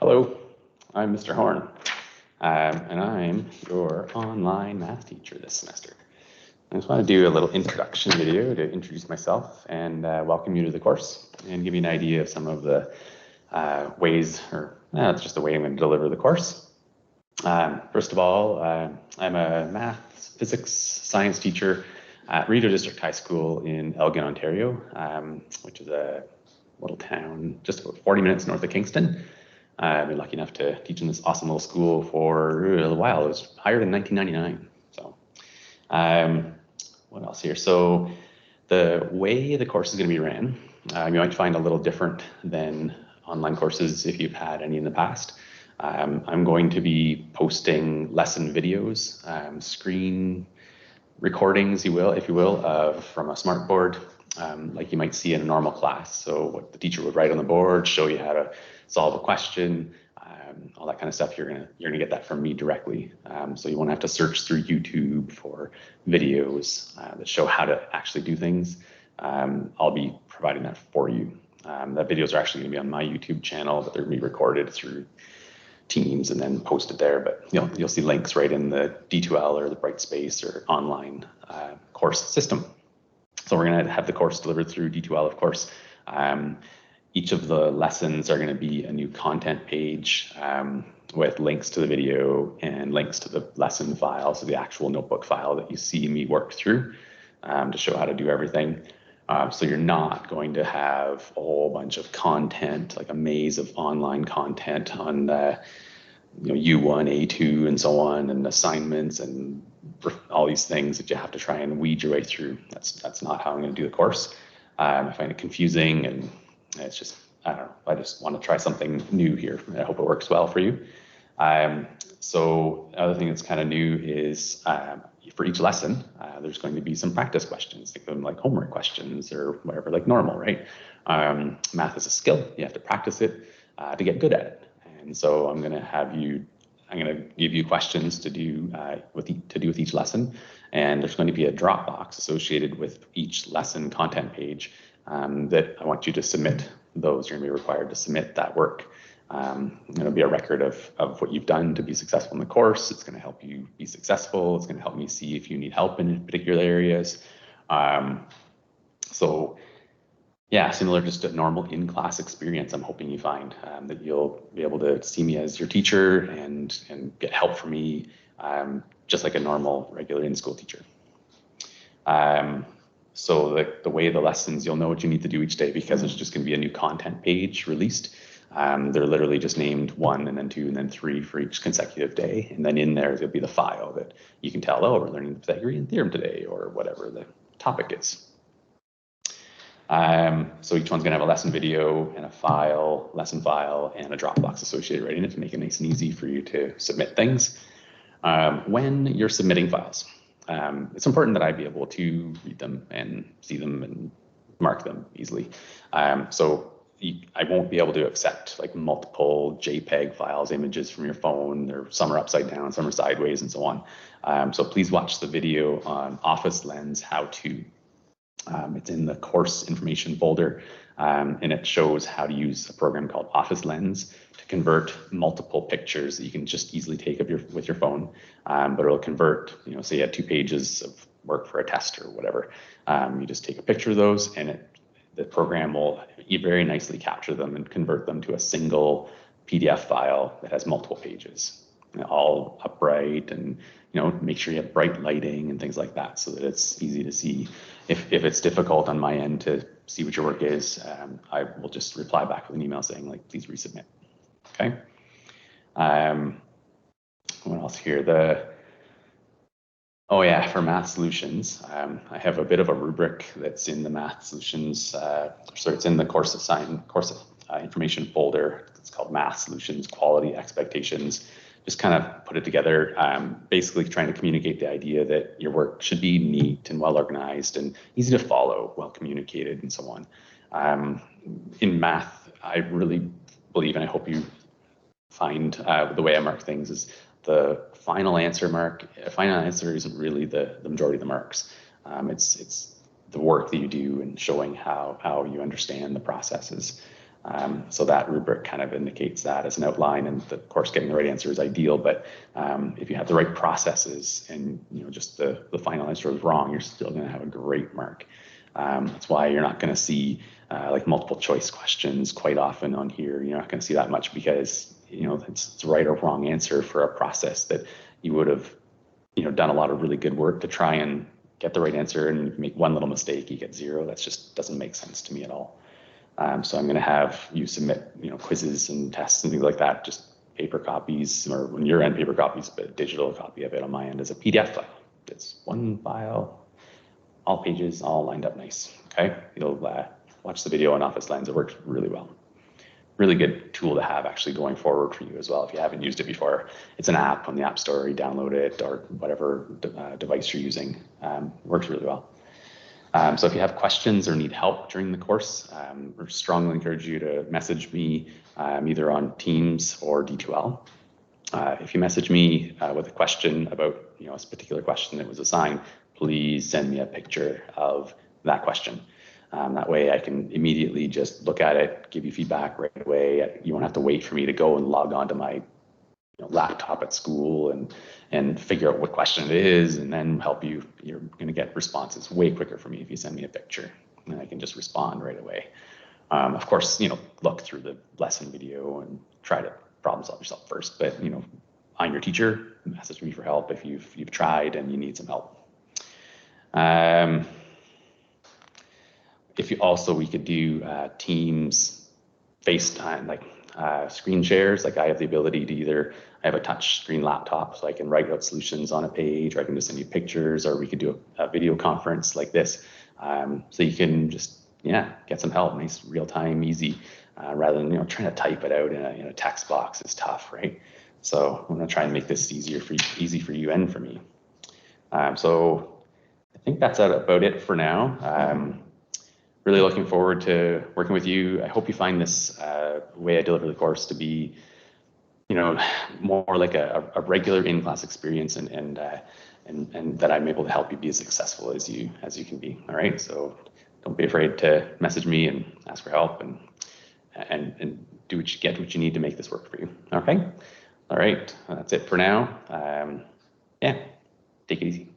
Hello, I'm Mr. Horn, and I'm your online math teacher this semester. I just want to do a little introduction video to introduce myself and welcome you to the course and give you an idea of some of the ways, or it's just the way I'm going to deliver the course. First of all, I'm a math, physics, science teacher at Rideau District High School in Elgin, Ontario, which is a little town just about 40 minutes north of Kingston. I've been lucky enough to teach in this awesome little school for a while. It was hired in 1999. So what else here? So the way the course is going to be ran, you might find a little different than online courses if you've had any in the past. I'm going to be posting lesson videos, screen recordings, if you will, from a smartboard, like you might see in a normal class. So what the teacher would write on the board, show you how to solve a question, all that kind of stuff. You're gonna get that from me directly. So you won't have to search through YouTube for videos that show how to actually do things. I'll be providing that for you. The videos are actually gonna be on my YouTube channel, but they're gonna be recorded through Teams and then posted there. But you'll see links right in the D2L or the Brightspace or online course system. So we're gonna have the course delivered through D2L, of course. Each of the lessons are going to be a new content page with links to the video and links to the lesson file, so the actual notebook file that you see me work through to show how to do everything. So you're not going to have a whole bunch of content, like a maze of online content on U1, A2, and so on, and assignments and all these things that you have to try and weed your way through. That's not how I'm going to do the course. I find it confusing, and it's just, I don't know, I just want to try something new here. I hope it works well for you. So another thing that's kind of new is for each lesson, there's going to be some practice questions. Think of them like homework questions or whatever, like normal, right? Math is a skill. You have to practice it to get good at it. And so I'm going to give you questions to do with each lesson. And there's going to be a Dropbox associated with each lesson content page that I want you to submit those. You're going to be required to submit that work. It'll be a record of what you've done to be successful in the course. It's going to help you be successful. It's going to help me see if you need help in particular areas. So yeah, similar just to normal in-class experience, I'm hoping you find that you'll be able to see me as your teacher and get help from me just like a normal, regular in-school teacher. So the way the lessons, you'll know what you need to do each day because there's just going to be a new content page released. They're literally just named 1 and then 2 and then 3 for each consecutive day. And then in there'll be the file that you can tell, oh, we're learning the Pythagorean theorem today or whatever the topic is. So each one's going to have a lesson video and a file, lesson file, and a Dropbox associated right in it to make it nice and easy for you to submit things. When you're submitting files, it's important that I be able to read them and see them and mark them easily. So I won't be able to accept like multiple JPEG files, images from your phone. Some are upside down, some are sideways, and so on. So please watch the video on Office Lens How To. It's in the course information folder, and it shows how to use a program called Office Lens to convert multiple pictures that you can just easily take with your phone. But it'll convert, say you had 2 pages of work for a test or whatever. You just take a picture of those, and the program will very nicely capture them and convert them to a single PDF file that has multiple pages, all upright, and make sure you have bright lighting and things like that so that it's easy to see. If it's difficult on my end to see what your work is, I will just reply back with an email saying, like, please resubmit. Okay. What else here? For math solutions, I have a bit of a rubric that's in the math solutions. So it's in the course information folder. It's called Math Solutions Quality Expectations. Just kind of put it together, basically trying to communicate the idea that your work should be neat and well organized and easy to follow, well communicated, and so on. In math, I really believe, and I hope you find the way I mark things is the final answer isn't really the majority of the marks. It's the work that you do and showing how you understand the processes. So that rubric kind of indicates that as an outline, and of course getting the right answer is ideal, but if you have the right processes and just the final answer is wrong, you're still going to have a great mark. That's why you're not going to see like multiple choice questions quite often on here. You're not going to see that much because it's right or wrong answer for a process that you would have done a lot of really good work to try and get the right answer, and make one little mistake, you get 0. That just doesn't make sense to me at all. So I'm going to have you submit quizzes and tests and things like that, just paper copies, or when your end paper copies, but a digital copy of it on my end as a PDF file. It's one file, all pages, all lined up nice. Okay, you'll watch the video on Office Lens. It works really well. Really good tool to have actually going forward for you as well if you haven't used it before. It's an app on the App Store. You download it, or whatever device you're using. Works really well. So if you have questions or need help during the course, I strongly encourage you to message me either on Teams or D2L. If you message me with a question about a particular question that was assigned, please send me a picture of that question. That way I can immediately just look at it, give you feedback right away. You won't have to wait for me to go and log on to my laptop at school and figure out what question it is and then help you. You're going to get responses way quicker for me if you send me a picture, and I can just respond right away. Of course, look through the lesson video and try to problem solve yourself first, but I'm your teacher. Message me for help if you've tried and you need some help. If you also, we could do Teams, FaceTime, like screen shares. Like I have the ability to I have a touch screen laptop, so I can write out solutions on a page, or I can just send you pictures, or we could do a video conference like this. So you can just, get some help, nice real time, easy, rather than, trying to type it out in a text box is tough, right? So I'm gonna try and make this easy for you and for me. So I think that's about it for now. Really looking forward to working with you. I hope you find this way I deliver the course to be, more like a regular in-class experience, and that I'm able to help you be as successful as you can be. All right. So don't be afraid to message me and ask for help, and do what you need to make this work for you. Okay. All right. That's it for now. Yeah. Take it easy.